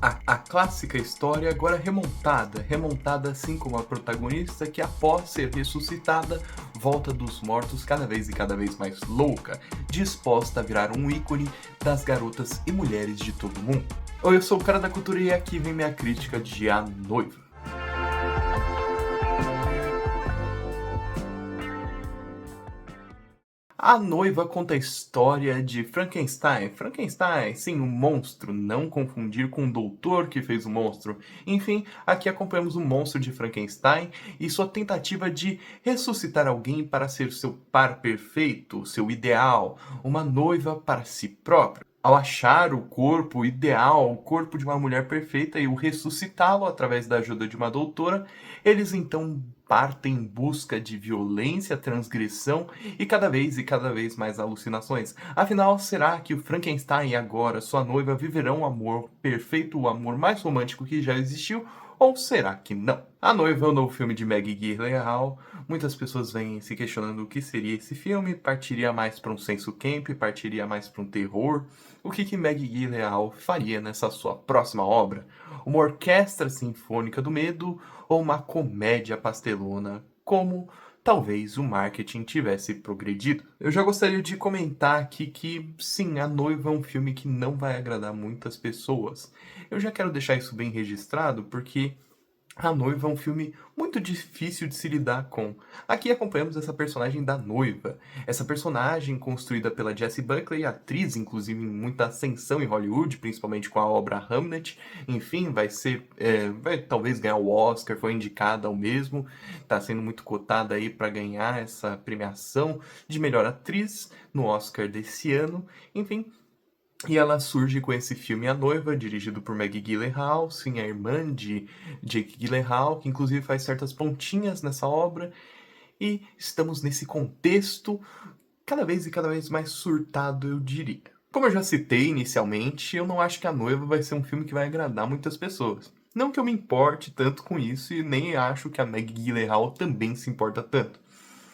A clássica história agora remontada assim como a protagonista que após ser ressuscitada, volta dos mortos cada vez mais louca, disposta a virar um ícone das garotas e mulheres de todo mundo. Oi, eu sou o cara da cultura e aqui vem minha crítica de A Noiva. A Noiva conta a história de Frankenstein. Frankenstein, sim, um monstro, não confundir com o doutor que fez o monstro. Enfim, aqui acompanhamos o monstro de Frankenstein e sua tentativa de ressuscitar alguém para ser seu par perfeito, seu ideal, uma noiva para si próprio. Ao achar o corpo ideal, o corpo de uma mulher perfeita e o ressuscitá-lo através da ajuda de uma doutora, eles então partem em busca de violência, transgressão e cada vez mais alucinações. Afinal, será que o Frankenstein e agora sua noiva viverão o amor perfeito, o amor mais romântico que já existiu? Ou será que não? A Noiva é o novo filme de Maggie Gyllenhaal. Muitas pessoas vêm se questionando o que seria esse filme. Partiria mais para um senso camp? Partiria mais para um terror? O que Maggie Gyllenhaal faria nessa sua próxima obra? Uma orquestra sinfônica do medo ou uma comédia pastelona, como talvez o marketing tivesse progredido? Eu já gostaria de comentar aqui que, sim, A Noiva é um filme que não vai agradar muitas pessoas. Eu já quero deixar isso bem registrado porque A Noiva é um filme muito difícil de se lidar com. Aqui acompanhamos essa personagem da noiva. Essa personagem construída pela Jessie Buckley, atriz inclusive em muita ascensão em Hollywood, principalmente com a obra Hamlet. Enfim, vai talvez ganhar o Oscar, foi indicada ao mesmo. Está sendo muito cotada aí para ganhar essa premiação de melhor atriz no Oscar desse ano. Enfim, e ela surge com esse filme A Noiva, dirigido por Maggie Gyllenhaal, sim, a irmã de Jake Gyllenhaal, que inclusive faz certas pontinhas nessa obra. E estamos nesse contexto cada vez mais surtado, eu diria. Como eu já citei inicialmente, eu não acho que A Noiva vai ser um filme que vai agradar muitas pessoas. Não que eu me importe tanto com isso e nem acho que a Maggie Gyllenhaal também se importa tanto.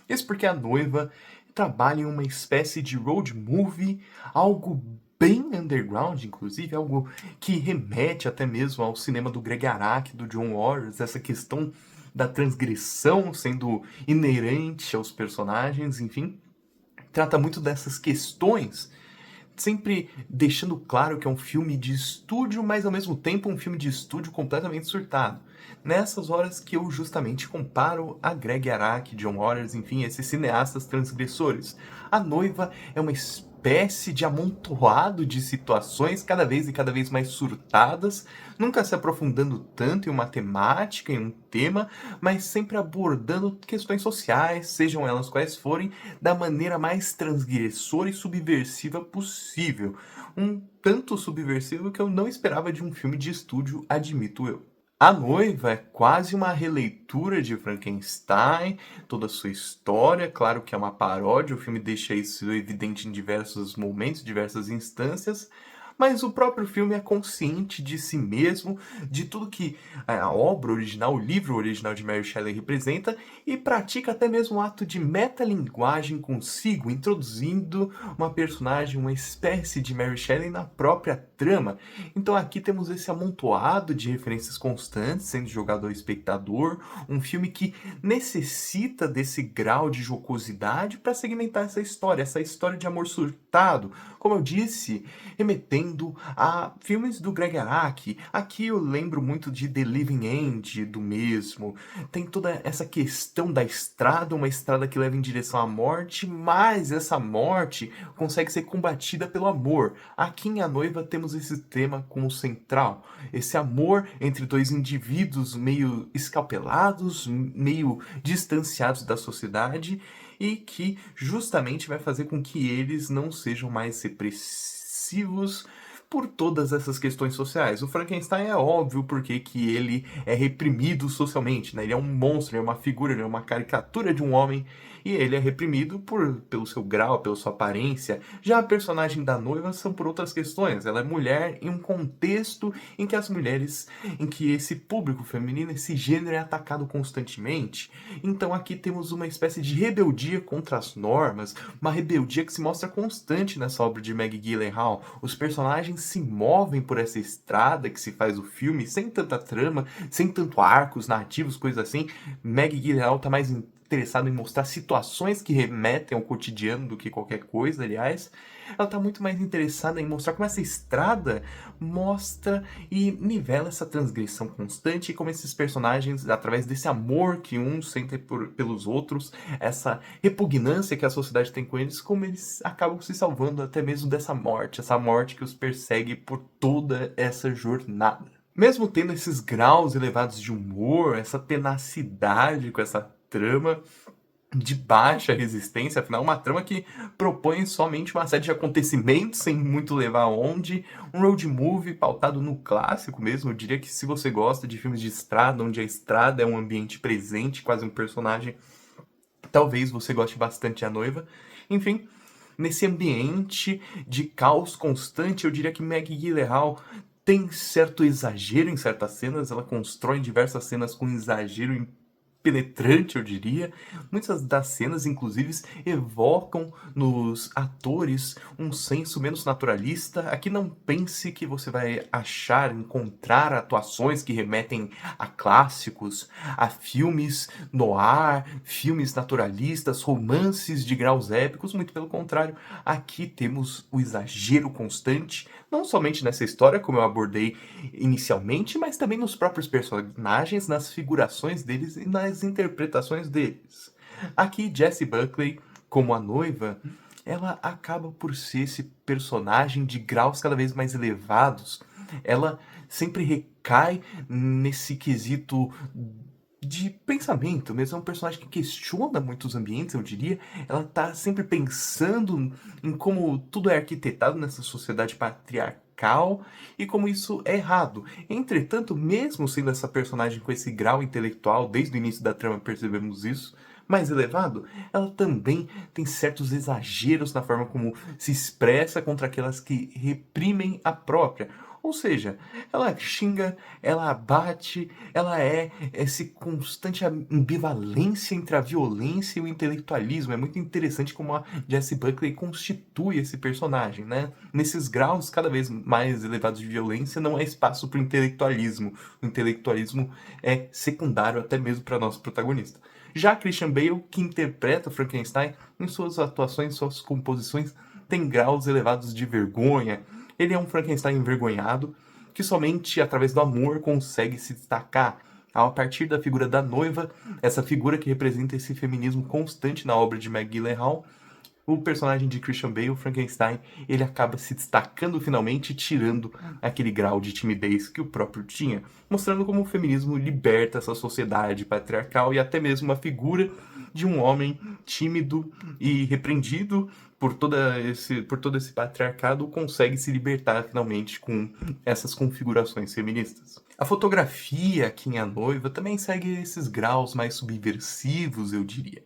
Isso porque A Noiva trabalha em uma espécie de road movie, algo bem underground, inclusive, algo que remete até mesmo ao cinema do Greg Araki, do John Waters, essa questão da transgressão sendo inerente aos personagens, enfim. Trata muito dessas questões, sempre deixando claro que é um filme de estúdio, mas ao mesmo tempo um filme de estúdio completamente surtado. Nessas horas que eu justamente comparo a Greg Araki, John Waters, enfim, esses cineastas transgressores. A Noiva é uma espécie de amontoado de situações cada vez mais surtadas, nunca se aprofundando tanto em uma temática, em um tema, mas sempre abordando questões sociais, sejam elas quais forem, da maneira mais transgressora e subversiva possível. Um tanto subversivo que eu não esperava de um filme de estúdio, admito eu. A Noiva é quase uma releitura de Frankenstein, toda a sua história, claro que é uma paródia, o filme deixa isso evidente em diversos momentos, diversas instâncias, mas o próprio filme é consciente de si mesmo, de tudo que a obra original, o livro original de Mary Shelley representa, e pratica até mesmo um ato de metalinguagem consigo, introduzindo uma personagem, uma espécie de Mary Shelley na própria trama. Então aqui temos esse amontoado de referências constantes sendo jogado ao espectador, um filme que necessita desse grau de jocosidade para segmentar essa história de amor surtado, como eu disse, remetendo a filmes do Greg Araki. Aqui eu lembro muito de The Living End, do mesmo. Tem toda essa questão da estrada, uma estrada que leva em direção à morte, mas essa morte consegue ser combatida pelo amor. Aqui em A Noiva temos esse tema como central, esse amor entre dois indivíduos meio escalpelados, meio distanciados da sociedade e que justamente vai fazer com que eles não sejam mais repressivos por todas essas questões sociais. O Frankenstein é óbvio porque que ele é reprimido socialmente, né? Ele é um monstro, ele é uma figura, ele é uma caricatura de um homem e ele é reprimido pelo seu grau, pela sua aparência. Já a personagem da noiva são por outras questões. Ela é mulher em um contexto em que as mulheres, em que esse público feminino, esse gênero é atacado constantemente. Então aqui temos uma espécie de rebeldia contra as normas, uma rebeldia que se mostra constante nessa obra de Maggie Gyllenhaal. Os personagens se movem por essa estrada que se faz o filme, sem tanta trama, sem tanto arcos narrativos, coisas assim. Maggie Gyllenhaal tá mais interessado em mostrar situações que remetem ao cotidiano do que qualquer coisa, aliás. Ela tá muito mais interessada em mostrar como essa estrada mostra e nivela essa transgressão constante e como esses personagens, através desse amor que uns sentem pelos outros, essa repugnância que a sociedade tem com eles, como eles acabam se salvando até mesmo dessa morte, essa morte que os persegue por toda essa jornada. Mesmo tendo esses graus elevados de humor, essa tenacidade com essa trama de baixa resistência, afinal, uma trama que propõe somente uma série de acontecimentos sem muito levar aonde, um road movie pautado no clássico mesmo. Eu diria que se você gosta de filmes de estrada, onde a estrada é um ambiente presente, quase um personagem, talvez você goste bastante de A Noiva. Enfim, nesse ambiente de caos constante, eu diria que Maggie Gyllenhaal tem certo exagero em certas cenas, ela constrói diversas cenas com exagero penetrante, eu diria. Muitas das cenas, inclusive, evocam nos atores um senso menos naturalista. Aqui não pense que você vai encontrar atuações que remetem a clássicos, a filmes noir, filmes naturalistas, romances de graus épicos. Muito pelo contrário, aqui temos o exagero constante, não somente nessa história, como eu abordei inicialmente, mas também nos próprios personagens, nas figurações deles e nas interpretações deles. Aqui, Jessie Buckley, como a noiva, ela acaba por ser esse personagem de graus cada vez mais elevados. Ela sempre recai nesse quesito de pensamento mesmo, é um personagem que questiona muitos ambientes, eu diria. Ela tá sempre pensando em como tudo é arquitetado nessa sociedade patriarcal e como isso é errado. Entretanto, mesmo sendo essa personagem com esse grau intelectual, desde o início da trama percebemos isso, mais elevado, ela também tem certos exageros na forma como se expressa contra aquelas que reprimem a própria. Ou seja, ela xinga, ela bate, ela é esse constante ambivalência entre a violência e o intelectualismo. É muito interessante como a Jessie Buckley constitui esse personagem, né? Nesses graus cada vez mais elevados de violência, não há espaço para o intelectualismo. O intelectualismo é secundário até mesmo para nosso protagonista. Já Christian Bale, que interpreta Frankenstein, em suas atuações, suas composições, tem graus elevados de vergonha. Ele é um Frankenstein envergonhado, que somente através do amor consegue se destacar. A partir da figura da noiva, essa figura que representa esse feminismo constante na obra de Maggie Gyllenhaal, o personagem de Christian Bale, Frankenstein, ele acaba se destacando finalmente, tirando aquele grau de timidez que o próprio tinha, mostrando como o feminismo liberta essa sociedade patriarcal e até mesmo uma figura de um homem tímido e repreendido por todo esse patriarcado consegue se libertar finalmente com essas configurações feministas. A fotografia aqui em A Noiva também segue esses graus mais subversivos, eu diria.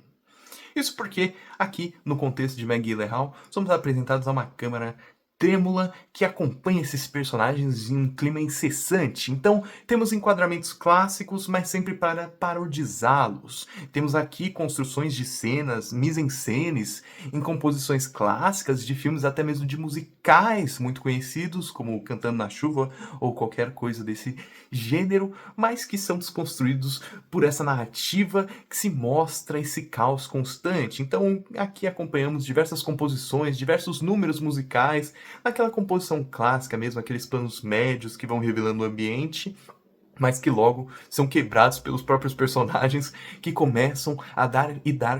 Isso porque, aqui, no contexto de Maggie Gyllenhaal, somos apresentados a uma câmera trêmula que acompanha esses personagens em um clima incessante. Então, temos enquadramentos clássicos, mas sempre para parodizá-los. Temos aqui construções de cenas, mise-en-scenes, em composições clássicas de filmes, até mesmo de musicais muito conhecidos, como Cantando na Chuva ou qualquer coisa desse gênero, mas que são desconstruídos por essa narrativa que se mostra esse caos constante. Então, aqui acompanhamos diversas composições, diversos números musicais, naquela composição clássica mesmo, aqueles planos médios que vão revelando o ambiente, mas que logo são quebrados pelos próprios personagens que começam a dar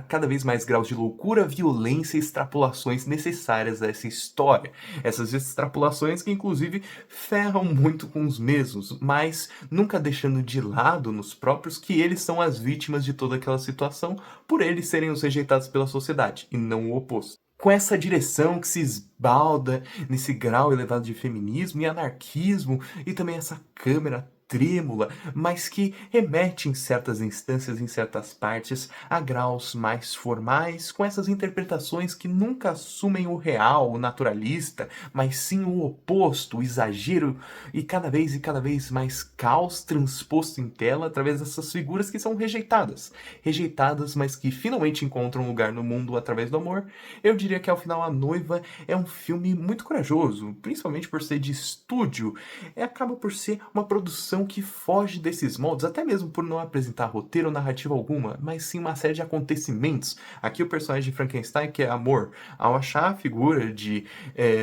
cada vez mais graus de loucura, violência e extrapolações necessárias a essa história. Essas extrapolações que inclusive ferram muito com os mesmos, mas nunca deixando de lado nos próprios que eles são as vítimas de toda aquela situação por eles serem os rejeitados pela sociedade e não o oposto. Com essa direção que se esbalda nesse grau elevado de feminismo e anarquismo e também essa câmera trêmula, mas que remete em certas instâncias, em certas partes, a graus mais formais, com essas interpretações que nunca assumem o real, o naturalista, mas sim o oposto, o exagero e cada vez mais caos transposto em tela através dessas figuras que são rejeitadas. Rejeitadas, mas que finalmente encontram um lugar no mundo através do amor. Eu diria que ao final A Noiva é um filme muito corajoso, principalmente por ser de estúdio. Acaba por ser uma produção que foge desses moldes, até mesmo por não apresentar roteiro ou narrativa alguma, mas sim uma série de acontecimentos. Aqui o personagem de Frankenstein, que é amor, ao achar a figura de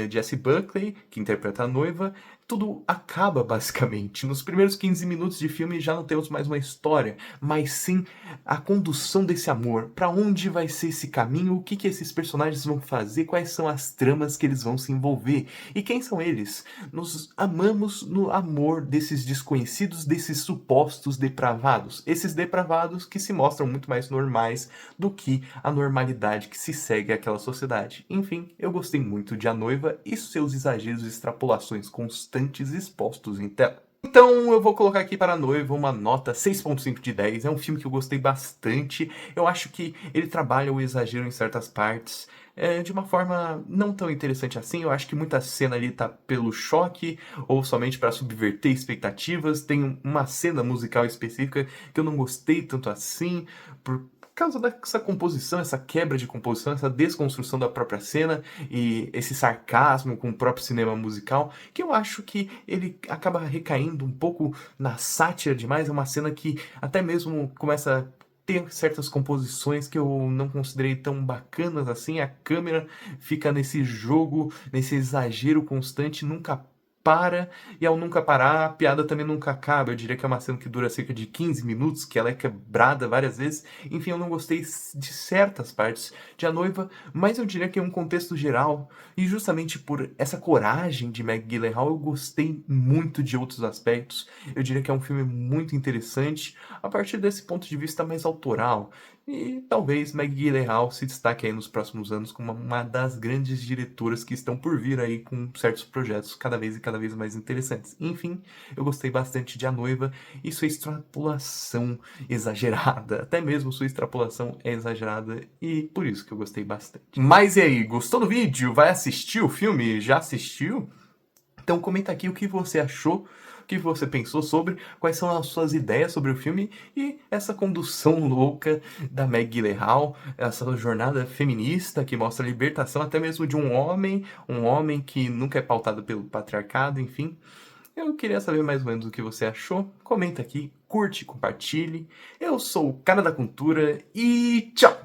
Jessie Buckley, que interpreta a noiva, tudo acaba basicamente. Nos primeiros 15 minutos de filme já não temos mais uma história, mas sim a condução desse amor. Para onde vai ser esse caminho? O que que esses personagens vão fazer? Quais são as tramas que eles vão se envolver? E quem são eles? Nos amamos no amor desses desconhecidos, desses supostos depravados. Esses depravados que se mostram muito mais normais do que a normalidade que se segue àquela sociedade. Enfim, eu gostei muito de A Noiva e seus exageros e extrapolações constantes expostos em tela. Então eu vou colocar aqui para A Noiva uma nota 6.5 de 10. É um filme que eu gostei bastante. Eu acho que ele trabalha o exagero em certas partes de uma forma não tão interessante assim. Eu acho que muita cena ali tá pelo choque ou somente para subverter expectativas. Tem uma cena musical específica que eu não gostei tanto assim, por causa dessa composição, essa quebra de composição, essa desconstrução da própria cena e esse sarcasmo com o próprio cinema musical, que eu acho que ele acaba recaindo um pouco na sátira demais. É uma cena que até mesmo começa a ter certas composições que eu não considerei tão bacanas assim. A câmera fica nesse jogo, nesse exagero constante, nunca para, e ao nunca parar, a piada também nunca acaba. Eu diria que é uma cena que dura cerca de 15 minutos, que ela é quebrada várias vezes. Enfim, eu não gostei de certas partes de A Noiva, mas eu diria que em um contexto geral, e justamente por essa coragem de Maggie Gyllenhaal, eu gostei muito de outros aspectos. Eu diria que é um filme muito interessante, a partir desse ponto de vista mais autoral. E talvez Maggie Gyllenhaal se destaque aí nos próximos anos como uma das grandes diretoras que estão por vir aí com certos projetos cada vez e cada vez mais interessantes. Enfim, eu gostei bastante de A Noiva e sua extrapolação exagerada. Até mesmo sua extrapolação é exagerada e por isso que eu gostei bastante. Mas e aí, gostou do vídeo? Vai assistir o filme? Já assistiu? Então comenta aqui o que você achou, o que você pensou sobre, quais são as suas ideias sobre o filme e essa condução louca da Maggie Gyllenhaal, essa jornada feminista que mostra a libertação até mesmo de um homem que nunca é pautado pelo patriarcado, enfim. Eu queria saber mais ou menos o que você achou. Comenta aqui, curte, compartilhe. Eu sou o Cara da Cultura e tchau!